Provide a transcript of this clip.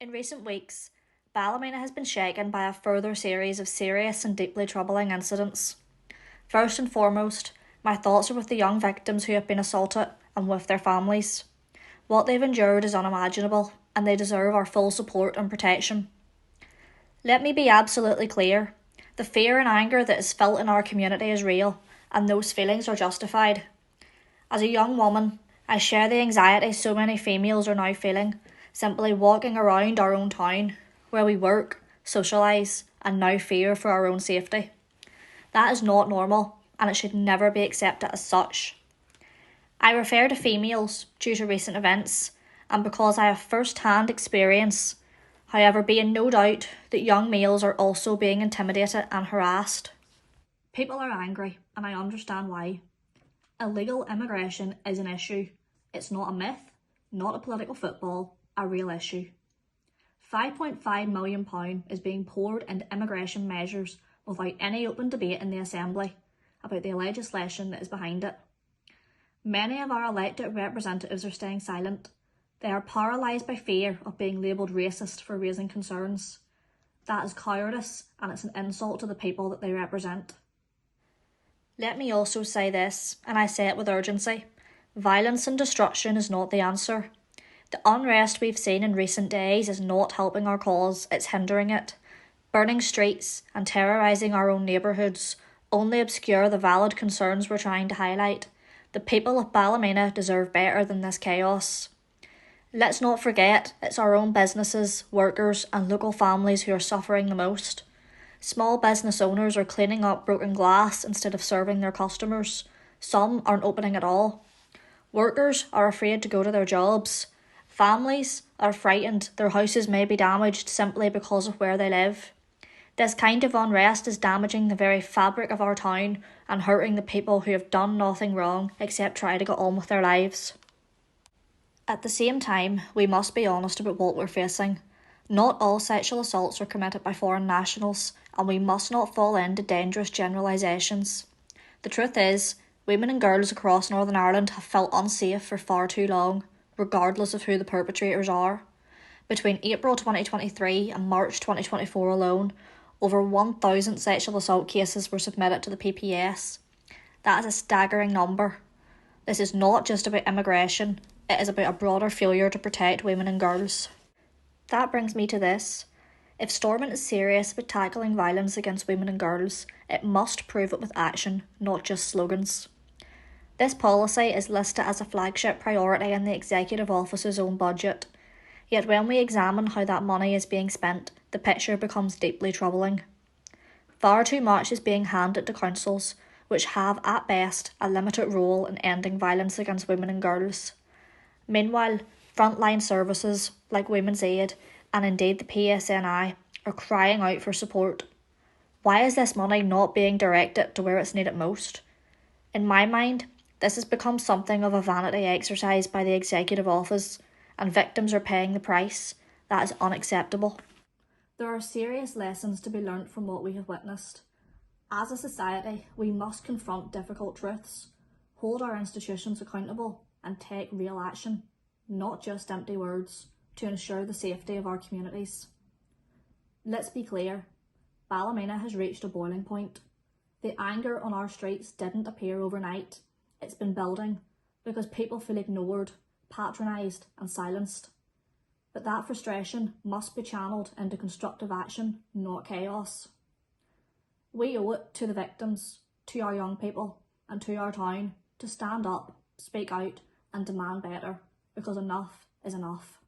In recent weeks, Ballymena has been shaken by a further series of serious and deeply troubling incidents. First and foremost, my thoughts are with the young victims who have been assaulted and with their families. What they've endured is unimaginable, and they deserve our full support and protection. Let me be absolutely clear. The fear and anger that is felt in our community is real, and those feelings are justified. As a young woman, I share the anxiety so many females are now feeling, simply walking around our own town, where we work, socialise, and now fear for our own safety. That is not normal, and it should never be accepted as such. I refer to females due to recent events, and because I have first-hand experience, however, being no doubt that young males are also being intimidated and harassed. People are angry, and I understand why. Illegal immigration is an issue. It's not a myth, not a political football, a real issue. £5.5 million is being poured into immigration measures without any open debate in the Assembly about the legislation that is behind it. Many of our elected representatives are staying silent. They are paralysed by fear of being labelled racist for raising concerns. That is cowardice, and it's an insult to the people that they represent. Let me also say this, and I say it with urgency. Violence and destruction is not the answer. The unrest we've seen in recent days is not helping our cause, it's hindering it. Burning streets and terrorising our own neighbourhoods only obscure the valid concerns we're trying to highlight. The people of Ballymena deserve better than this chaos. Let's not forget, it's our own businesses, workers and local families who are suffering the most. Small business owners are cleaning up broken glass instead of serving their customers. Some aren't opening at all. Workers are afraid to go to their jobs. Families are frightened their houses may be damaged simply because of where they live. This kind of unrest is damaging the very fabric of our town and hurting the people who have done nothing wrong except try to get on with their lives. At the same time, we must be honest about what we're facing. Not all sexual assaults are committed by foreign nationals, and we must not fall into dangerous generalisations. The truth is, women and girls across Northern Ireland have felt unsafe for far too long, regardless of who the perpetrators are. Between April 2023 and March 2024 alone, over 1,000 sexual assault cases were submitted to the PPS. That is a staggering number. This is not just about immigration, it is about a broader failure to protect women and girls. That brings me to this. If Stormont is serious about tackling violence against women and girls, it must prove it with action, not just slogans. This policy is listed as a flagship priority in the Executive Office's own budget. Yet when we examine how that money is being spent, the picture becomes deeply troubling. Far too much is being handed to councils, which have at best a limited role in ending violence against women and girls. Meanwhile, frontline services like Women's Aid and indeed the PSNI are crying out for support. Why is this money not being directed to where it's needed most? In my mind, this has become something of a vanity exercise by the Executive Office, and victims are paying the price. That is unacceptable. There are serious lessons to be learnt from what we have witnessed. As a society, we must confront difficult truths, hold our institutions accountable, and take real action, not just empty words, to ensure the safety of our communities. Let's be clear, Ballymena has reached a boiling point. The anger on our streets didn't appear overnight. It's been building because people feel ignored, patronised and silenced. But that frustration must be channelled into constructive action, not chaos. We owe it to the victims, to our young people and to our town to stand up, speak out and demand better, because enough is enough.